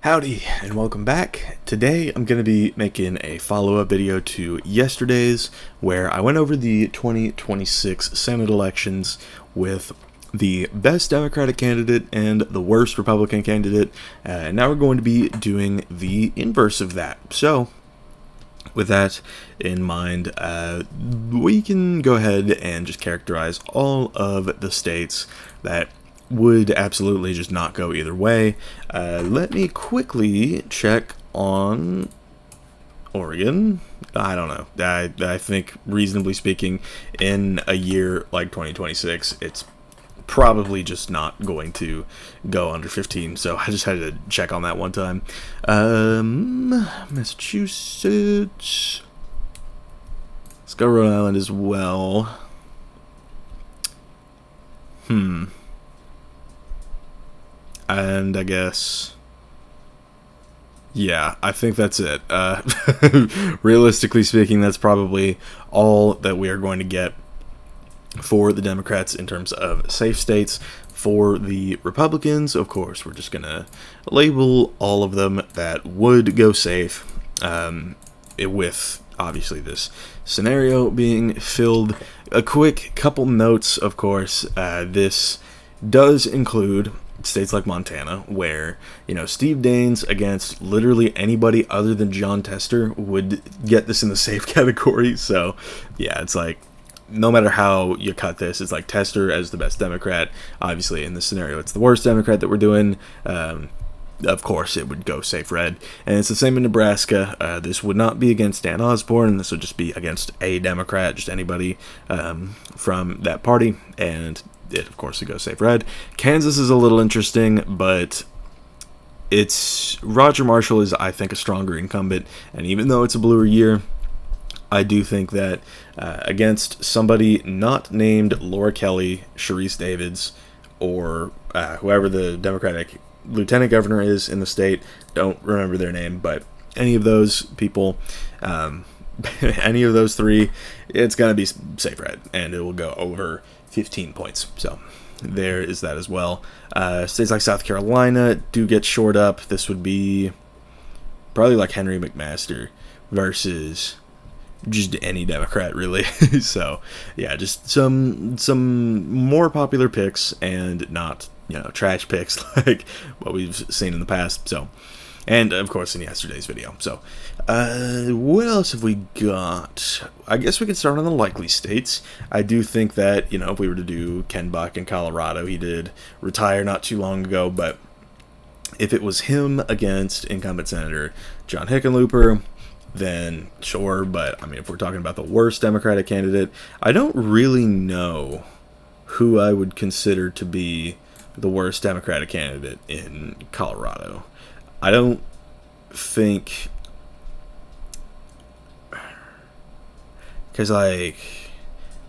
Howdy and welcome back. Today I'm going to be making a follow-up video to yesterday's where I went over the 2026 Senate elections with the best Democratic candidate and the worst Republican candidate. And now we're going to be doing the inverse of that. So with that in mind, we can go ahead and just characterize all of the states that would absolutely just not go either way. Let me quickly check on Oregon. I don't know. I think, reasonably speaking, in a year like 2026, it's probably just not going to go under 15. So I just had to check on that one time. Massachusetts. Let's go Rhode Island as well. And I guess, yeah, I think that's it. Realistically speaking, that's probably all that we are going to get for the Democrats in terms of safe states. For the Republicans, of course, we're just going to label all of them that would go safe, with obviously this scenario being filled. A quick couple notes, of course, this does include states like Montana, where, you know, Steve Daines against literally anybody other than John Tester would get this in the safe category. So yeah, it's like, no matter how you cut this, it's like Tester as the best Democrat. Obviously in this scenario it's the worst Democrat that we're doing. Of course it would go safe red, and it's the same in Nebraska. This would not be against Dan Osborne, this would just be against a Democrat, just anybody from that party, and it, of course, would go safe red. Kansas is a little interesting, but it's Roger Marshall is, I think, a stronger incumbent, and even though it's a bluer year, I do think that against somebody not named Laura Kelly, Sharice Davids, or whoever the Democratic lieutenant governor is in the state, don't remember their name, but any of those people, any of those three, it's going to be safe red, and it will go over 15 points. So there is that as well. States like South Carolina do get shored up. This would be probably like Henry McMaster versus just any Democrat, really. So yeah, just some more popular picks and not, you know, trash picks like what we've seen in the past. So, and of course in yesterday's video. So what else have we got? I guess we could start on the likely states. I do think that, you know, if we were to do Ken Buck in Colorado, he did retire not too long ago, but if it was him against incumbent Senator John Hickenlooper, then sure. But I mean, if we're talking about the worst Democratic candidate, I don't really know who I would consider to be the worst Democratic candidate in Colorado. I don't think, because, like,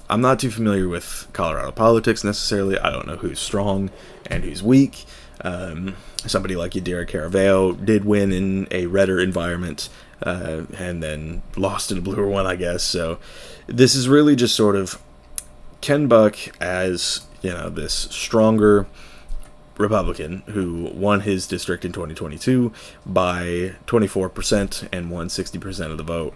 I'm not too familiar with Colorado politics necessarily. I don't know who's strong and who's weak. Somebody like Yadira Caraveo did win in a redder environment, and then lost in a bluer one, I guess. So this is really just sort of Ken Buck as, you know, this stronger Republican who won his district in 2022 by 24% and won 60% of the vote.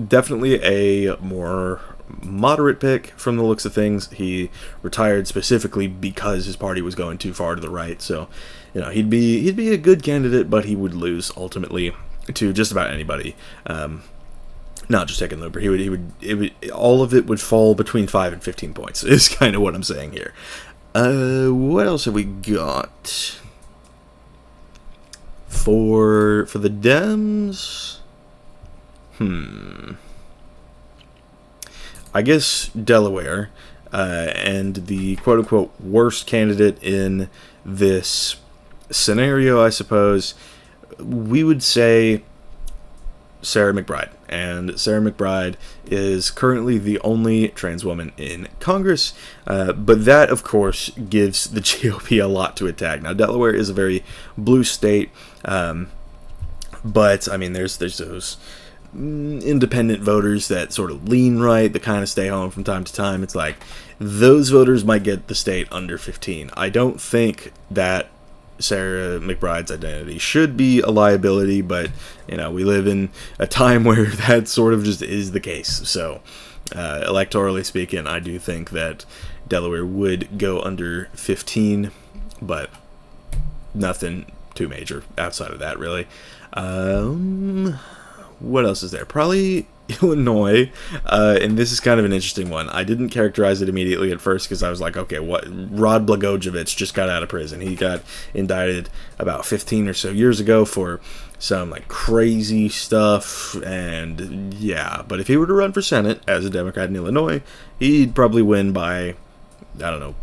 Definitely a more moderate pick from the looks of things. He retired specifically because his party was going too far to the right. So, you know, he'd be a good candidate, but he would lose ultimately to just about anybody. Not just Hickenlooper. It would all of it would fall between 5 and 15 points. Is kind of what I'm saying here. What else have we got for the Dems? I guess Delaware, and the quote-unquote worst candidate in this scenario, I suppose, we would say Sarah McBride. And Sarah McBride is currently the only trans woman in Congress, but that, of course, gives the GOP a lot to attack. Now, Delaware is a very blue state, but, I mean, there's those independent voters that sort of lean right, that kind of stay home from time to time. It's like, those voters might get the state under 15. I don't think that Sarah McBride's identity should be a liability, but we live in a time where that sort of just is the case. So electorally speaking, I do think that Delaware would go under 15, but nothing too major outside of that, really. What else is there? Probably Illinois, and this is kind of an interesting one. I didn't characterize it immediately at first because I was like, okay, what? Rod Blagojevich just got out of prison. He got indicted about 15 or so years ago for some crazy stuff, and yeah, but if he were to run for Senate as a Democrat in Illinois, he'd probably win by, I don't know,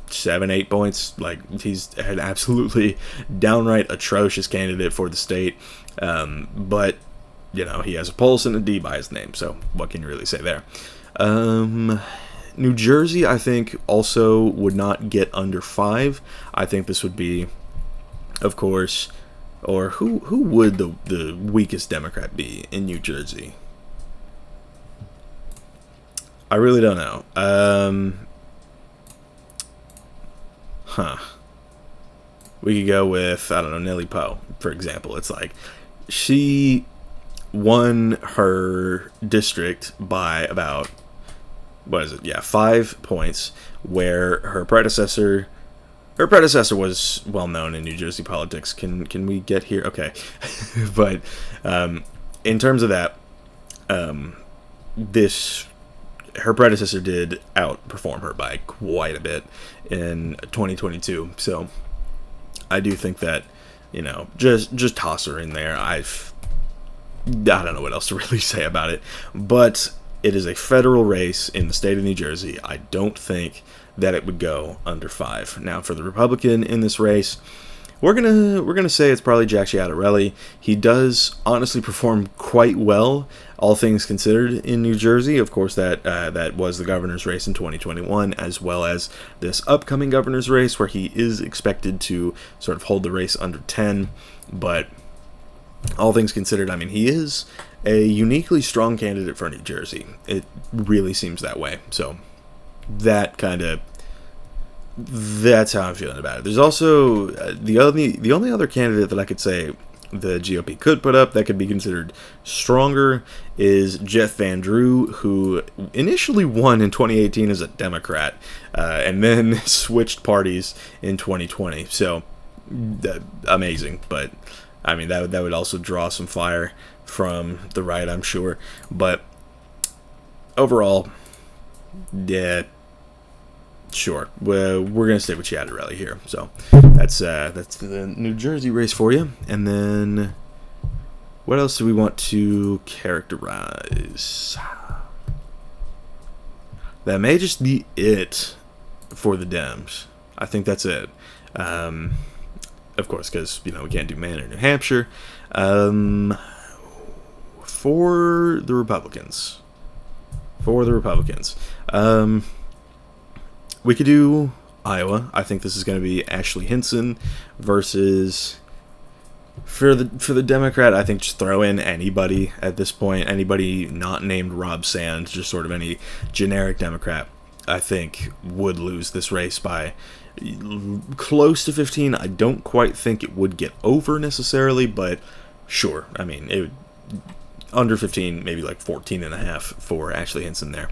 7-8 points. He's an absolutely downright atrocious candidate for the state, but he has a pulse and a D by his name, so what can you really say there? New Jersey, I think, also would not get under 5. I think this would be, of course, or who would the weakest Democrat be in New Jersey? I really don't know. We could go with, I don't know, Nellie Poe, for example. It's she won her district by about, 5 points, where her predecessor was well known in New Jersey politics. Can we get here? Okay. But in terms of that, her predecessor did outperform her by quite a bit in 2022. So I do think that, just toss her in there. I don't know what else to really say about it, but it is a federal race in the state of New Jersey. I don't think that it would go under 5. Now, for the Republican in this race, we're gonna say it's probably Jack Ciattarelli. He does honestly perform quite well, all things considered, in New Jersey. Of course, that was the governor's race in 2021, as well as this upcoming governor's race, where he is expected to sort of hold the race under 10, but all things considered, I mean, he is a uniquely strong candidate for New Jersey. It really seems that way. So that's how I'm feeling about it. There's also the only other candidate that I could say the GOP could put up that could be considered stronger is Jeff Van Drew, who initially won in 2018 as a Democrat, and then switched parties in 2020. So amazing, but I mean, that would also draw some fire from the right, I'm sure. But overall, yeah, sure. We're going to stay with Ciattarelli here. So that's the New Jersey race for you. And then what else do we want to characterize? That may just be it for the Dems. I think that's it. Of course, because, we can't do Maine or New Hampshire. For the Republicans. We could do Iowa. I think this is going to be Ashley Hinson versus... For the Democrat, I think just throw in anybody at this point. Anybody not named Rob Sand, just sort of any generic Democrat, I think would lose this race by close to 15. I don't quite think it would get over necessarily, but sure. I mean, it would, under 15, maybe 14.5 for Ashley Hinson there.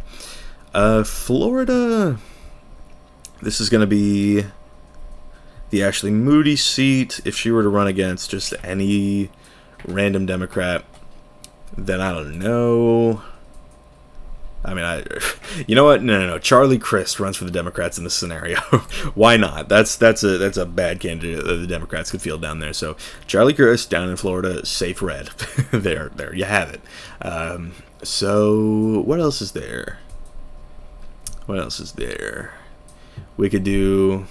Florida, this is going to be the Ashley Moody seat. If she were to run against just any random Democrat, then I don't know. I mean, you know what? No. Charlie Crist runs for the Democrats in this scenario. Why not? That's a bad candidate that the Democrats could field down there. So Charlie Crist down in Florida, safe red. there you have it. So what else is there? We could do.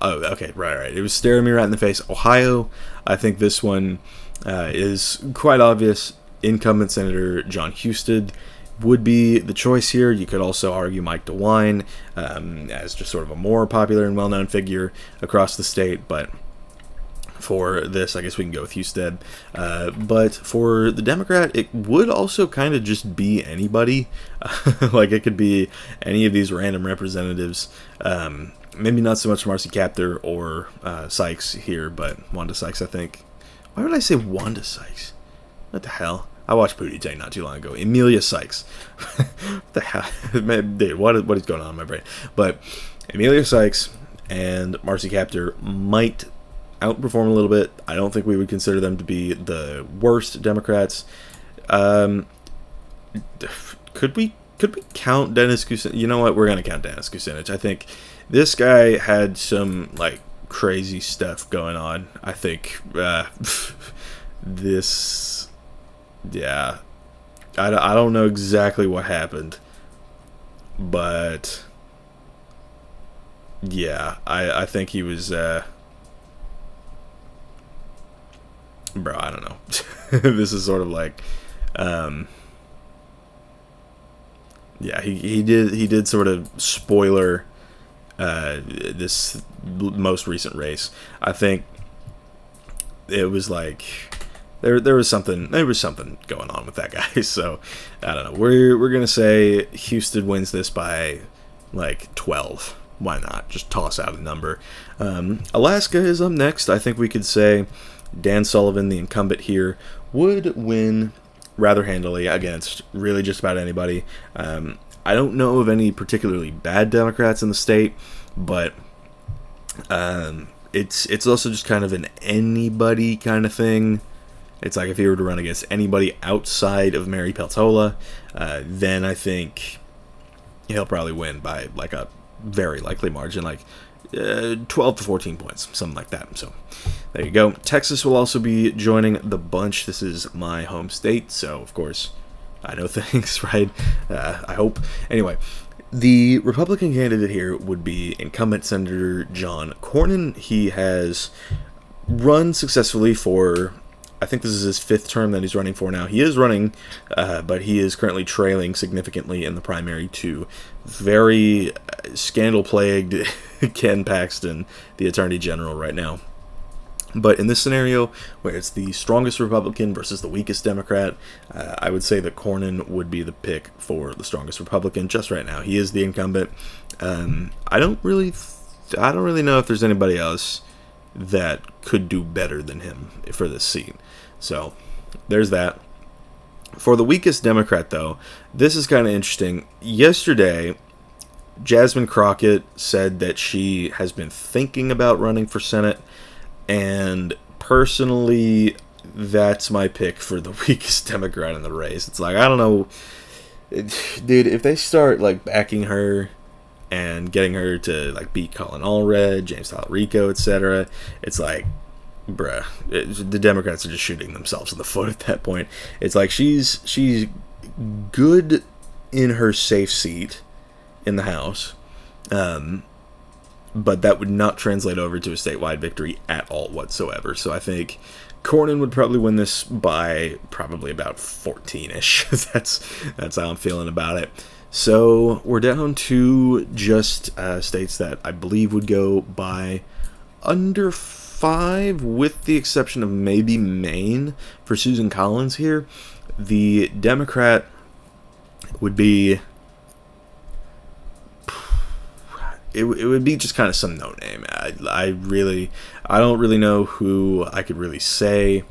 Oh, okay, right. It was staring me right in the face. Ohio, I think this one is quite obvious. Incumbent Senator John Husted would be the choice here. You could also argue Mike DeWine as just sort of a more popular and well-known figure across the state, but For this, I guess we can go with Husted. But for the Democrat, it would also kind of just be anybody. Like, it could be any of these random representatives. Maybe not so much Marcy Kaptur or Sykes here, but Wanda Sykes, I think. Why would I say Wanda Sykes? What the hell? I watched Pootie Tang not too long ago. Emilia Sykes. What the hell? Dude, what is going on in my brain? But Emilia Sykes and Marcy Kaptur might outperform a little bit. I don't think we would consider them to be the worst Democrats. Could we count Dennis Kucinich? You know what? We're gonna count Dennis Kucinich. I think this guy had some like crazy stuff going on. I think this, yeah, I don't know exactly what happened, but yeah, I think he was. Bro, I don't know. This is sort of like, yeah, he did sort of spoiler this most recent race. I think it was like there was something going on with that guy. So I don't know. We're gonna say Houston wins this by like 12. Why not? Just toss out a number. Alaska is up next. I think we could say Dan Sullivan, the incumbent here, would win rather handily against really just about anybody. I don't know of any particularly bad Democrats in the state, but it's also just kind of an anybody kind of thing. It's like if he were to run against anybody outside of Mary Peltola, then I think he'll probably win by like a very likely margin, like 12 to 14 points, something like that. So there you go. Texas will also be joining the bunch. This is my home state, so of course I know things, right? I hope. Anyway, the Republican candidate here would be incumbent Senator John Cornyn. He has run successfully for, I think this is his 5th term that he's running for now. He is running, but he is currently trailing significantly in the primary to very scandal-plagued Ken Paxton, the Attorney General, right now. But in this scenario, where it's the strongest Republican versus the weakest Democrat, I would say that Cornyn would be the pick for the strongest Republican just right now. He is the incumbent. I don't really know if there's anybody else that could do better than him for this seat. So there's that. For the weakest Democrat, though, this is kind of interesting. Yesterday, Jasmine Crockett said that she has been thinking about running for Senate, and personally, that's my pick for the weakest Democrat in the race. It's like, I don't know, dude, if they start like backing her and getting her to like beat Colin Allred, James Talarico, etc., it's like, bruh, the Democrats are just shooting themselves in the foot at that point. It's like she's good in her safe seat in the House, but that would not translate over to a statewide victory at all whatsoever. So I think Cornyn would probably win this by probably about 14-ish. That's how I'm feeling about it. So we're down to just states that I believe would go by under 5, with the exception of maybe Maine for Susan Collins here. The Democrat would be, it would be just kind of some no name. I don't really know who I could really say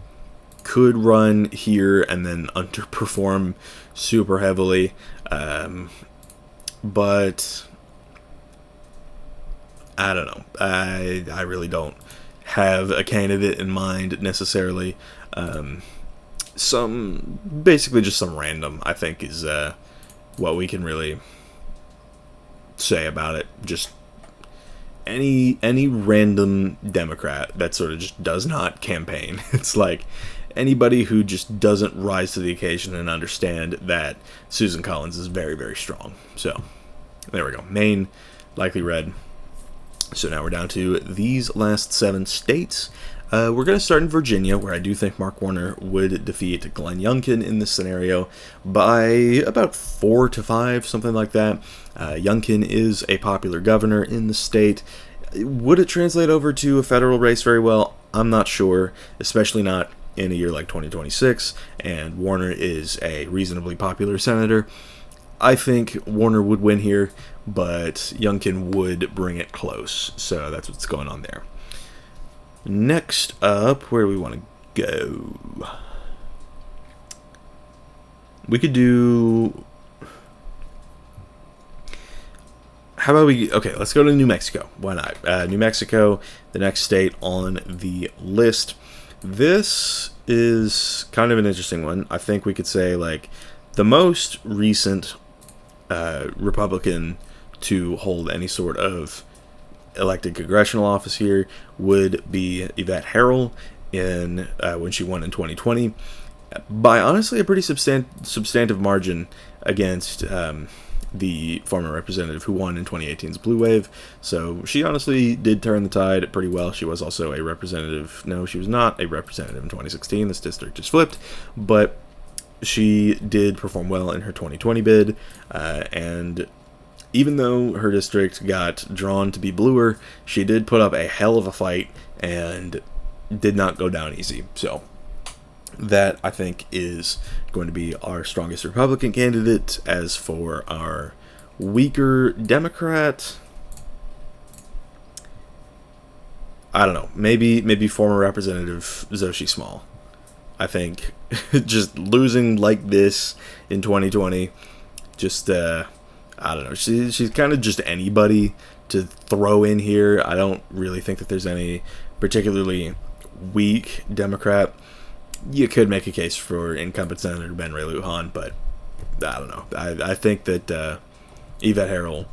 could run here and then underperform super heavily. But I don't know. I really don't have a candidate in mind necessarily. Basically just some random, I think, is what we can really say about it. Just any random Democrat that sort of just does not campaign. It's like anybody who just doesn't rise to the occasion and understand that Susan Collins is very, very strong. So there we go. Maine, likely red. So now we're down to these last 7 states. We're going to start in Virginia, where I do think Mark Warner would defeat Glenn Youngkin in this scenario by about 4 to 5, something like that. Youngkin is a popular governor in the state. Would it translate over to a federal race very well? I'm not sure, especially not in a year like 2026, and Warner is a reasonably popular senator. I think Warner would win here, but Youngkin would bring it close. So that's what's going on there. Next up, where do we want to go? We could do... How about we... Okay, let's go to New Mexico. Why not? New Mexico, the next state on the list. This is kind of an interesting one. I think we could say, like, the most recent Republican to hold any sort of elected congressional office here would be Yvette Harrell when she won in 2020 by honestly a pretty substantive margin against the former representative who won in 2018's Blue Wave. So she honestly did turn the tide pretty well. She was also a representative. No, she was not a representative in 2016. This district just flipped, but she did perform well in her 2020 bid, and even though her district got drawn to be bluer, she did put up a hell of a fight and did not go down easy. So that, I think, is going to be our strongest Republican candidate. As for our weaker Democrat, I don't know. Maybe former Representative Xochitl Small. I think just losing like this in 2020, just I don't know. She's kind of just anybody to throw in here. I don't really think that there's any particularly weak Democrat. You could make a case for incumbent Senator Ben Ray Lujan, but I don't know. I think that Yvette Harrell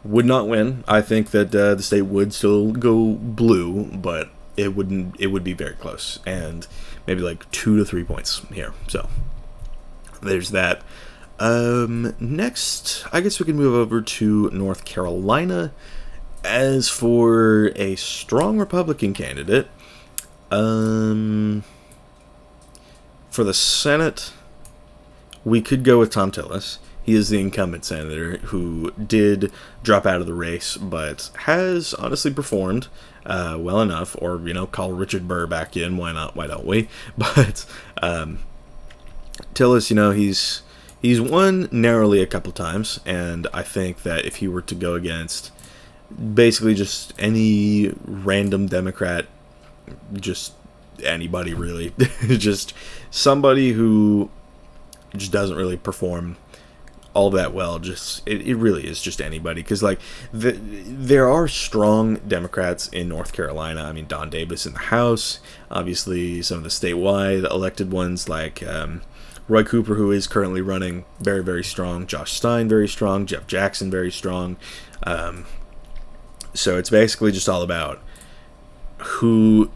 would not win. I think that the state would still go blue, but it would be very close, and maybe like 2 to 3 points here. So there's that. Next, I guess we can move over to North Carolina. As for a strong Republican candidate, for the Senate, we could go with Tom Tillis. He is the incumbent senator who did drop out of the race, but has honestly performed well enough. Or, call Richard Burr back in. Why not? Why don't we? But Tillis, he's won narrowly a couple times, and I think that if he were to go against basically just any random Democrat, just anybody really, just somebody who just doesn't really perform all that well, just it really is just anybody, because there are strong Democrats in North Carolina. I mean, Don Davis in the House, obviously some of the statewide elected ones like Roy Cooper, who is currently running, very, very strong. Josh Stein, very strong. Jeff Jackson, very strong. So it's basically just all about who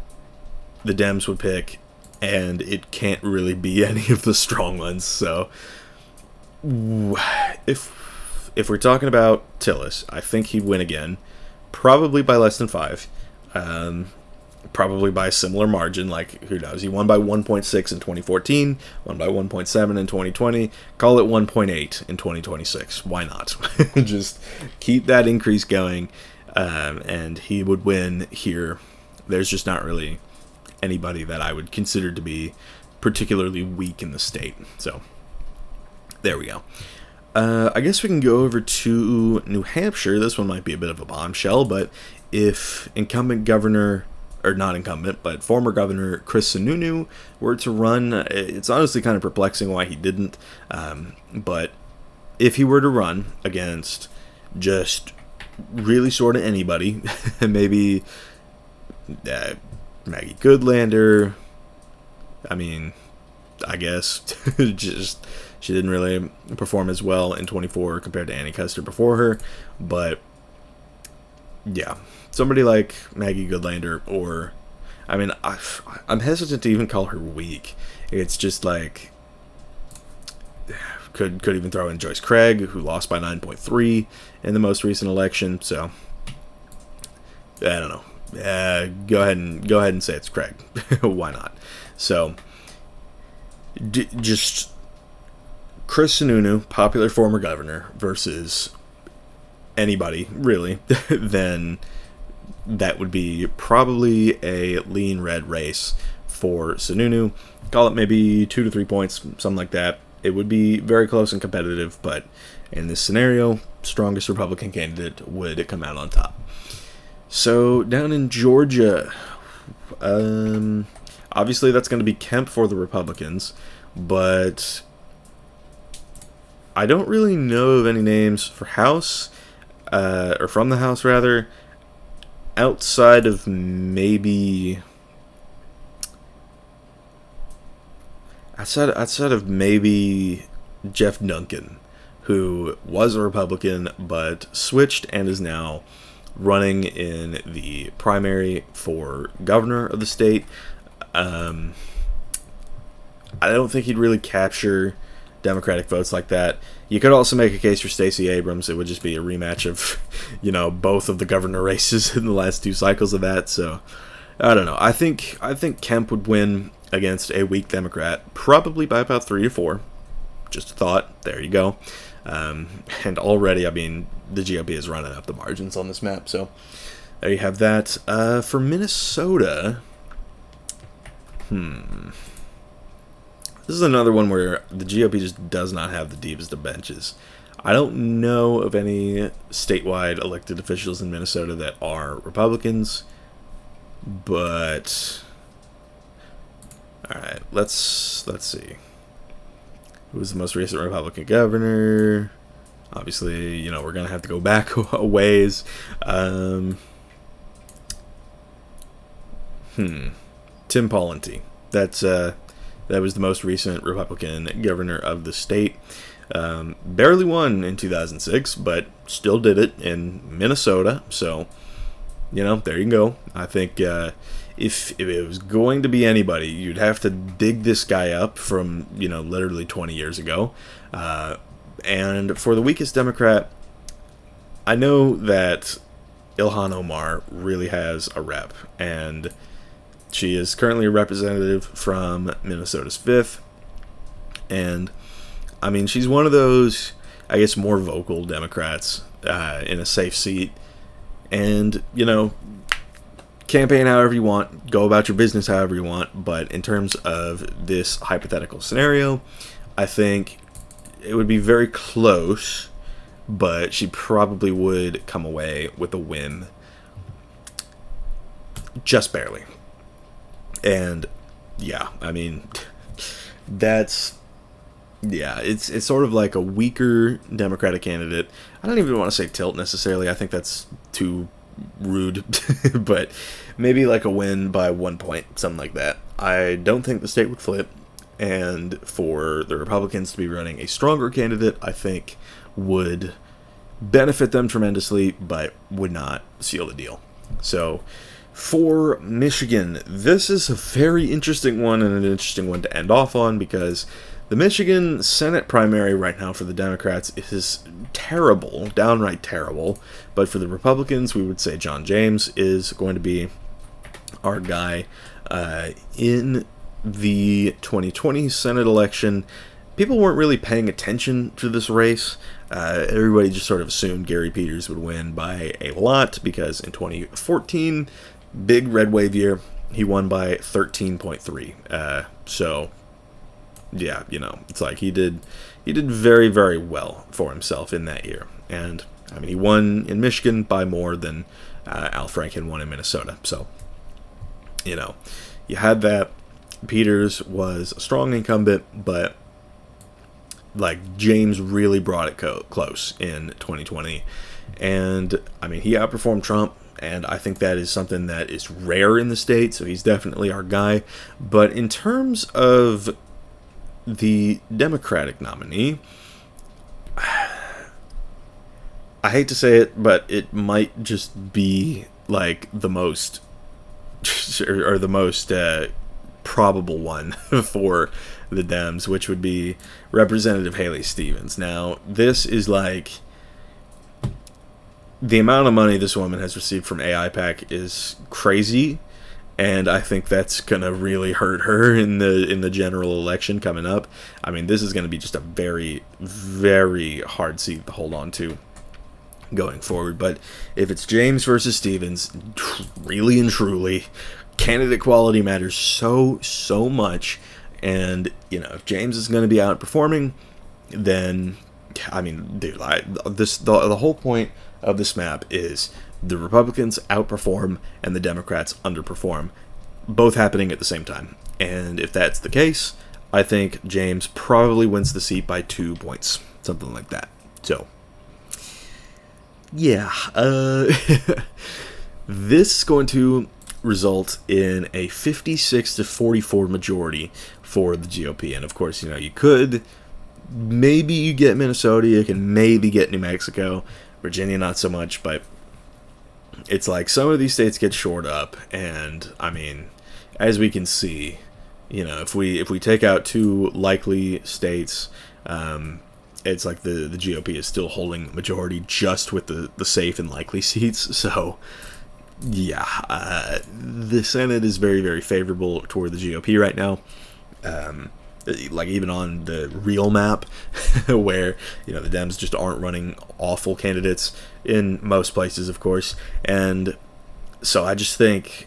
the Dems would pick, and it can't really be any of the strong ones. So if we're talking about Tillis, I think he'd win again, probably by less than 5. Probably by a similar margin, like, who knows? He won by 1.6 in 2014, won by 1.7 in 2020, call it 1.8 in 2026. Why not? Just keep that increase going, and he would win here. There's just not really anybody that I would consider to be particularly weak in the state. So, there we go. I guess we can go over to New Hampshire. This one might be a bit of a bombshell, but if incumbent governor... or not incumbent, but former Governor Chris Sununu were to run, it's honestly kind of perplexing why he didn't, but if he were to run against just really sort of anybody, maybe Maggie Goodlander, I mean, I guess, just she didn't really perform as well in 24 compared to Annie Custer before her, but yeah, somebody like Maggie Goodlander, or, I mean, I'm hesitant to even call her weak. It's just like, could even throw in Joyce Craig, who lost by 9.3 in the most recent election. So I don't know. Go ahead and say it's Craig. Why not? So just Chris Sununu, popular former governor, versus anybody really, then that would be probably a lean red race for Sununu. Call it maybe 2 to 3 points, something like that. It would be very close and competitive, but in this scenario, strongest Republican candidate would come out on top. So down in Georgia, obviously that's going to be Kemp for the Republicans, but I don't really know of any names for House, or from the House rather, outside of maybe Jeff Duncan, who was a Republican but switched and is now running in the primary for governor of the state. I don't think he'd really capture Democratic votes like that. You could also make a case for Stacey Abrams. It would just be a rematch of, both of the governor races in the last 2 cycles of that. So, I don't know. I think Kemp would win against a weak Democrat, probably by about 3 to 4. Just a thought. There you go. And already, the GOP is running up the margins on this map. So, there you have that. For Minnesota, this is another one where the GOP just does not have the deepest of benches. I don't know of any statewide elected officials in Minnesota that are Republicans, but all right, let's see. Who was the most recent Republican governor? Obviously, we're gonna have to go back a ways. Tim Pawlenty. That was the most recent Republican governor of the state. Barely won in 2006, but still did it in Minnesota. So, there you go. I think if it was going to be anybody, you'd have to dig this guy up from, literally 20 years ago. And for the weakest Democrat, I know that Ilhan Omar really has a rep, and she is currently a representative from Minnesota's 5th. And, she's one of those, I guess, more vocal Democrats in a safe seat. And, campaign however you want, go about your business however you want. But in terms of this hypothetical scenario, I think it would be very close, but she probably would come away with a win. Just barely. And yeah, it's sort of like a weaker Democratic candidate. I don't even want to say tilt necessarily. I think that's too rude, but maybe like a win by 1 point, something like that. I don't think the state would flip, and for the Republicans to be running a stronger candidate, I think would benefit them tremendously, but would not seal the deal. So, for Michigan, this is a very interesting one, and an interesting one to end off on, because the Michigan Senate primary right now for the Democrats is terrible, downright terrible. But for the Republicans, we would say John James is going to be our guy. In the 2020 Senate election, people weren't really paying attention to this race. Everybody just sort of assumed Gary Peters would win by a lot, because in 2014, big red wave year, he won by 13.3. So, yeah, it's like he did very, very well for himself in that year. And, he won in Michigan by more than Al Franken won in Minnesota. So, you had that. Peters was a strong incumbent, but James really brought it close in 2020. And, he outperformed Trump, and I think that is something that is rare in the state, so he's definitely our guy. But in terms of the Democratic nominee, I hate to say it, but it might just be the most or the most probable one for the Dems, which would be Representative Haley Stevens. Now, this is the amount of money this woman has received from AIPAC is crazy, and I think that's gonna really hurt her in the general election coming up. This is gonna be just a very, very hard seat to hold on to. going forward. But if it's James versus Stevens, really and truly, candidate quality matters so much. And, if James is going to be outperforming, then, I mean, dude, the whole point of this map is the Republicans outperform and the Democrats underperform, both happening at the same time. And if that's the case, I think James probably wins the seat by 2 points, something like that. So, yeah, this is going to result in a 56-44 majority for the GOP. And of course, you could maybe get Minnesota, you can maybe get New Mexico, Virginia not so much, but it's like some of these states get shored up, and I mean, as we can see, if we take out 2 likely states, it's like the GOP is still holding majority just with the safe and likely seats. So yeah, the Senate is very, very favorable toward the GOP right now. Like even on the real map, where the Dems just aren't running awful candidates in most places, of course. And so I just think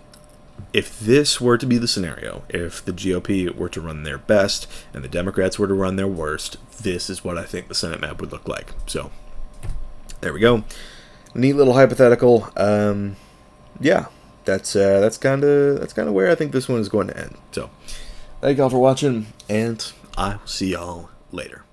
if this were to be the scenario, if the GOP were to run their best and the Democrats were to run their worst, this is what I think the Senate map would look like. So there we go. Neat little hypothetical. Yeah, that's kind of where I think this one is going to end. So thank y'all for watching, and I'll see y'all later.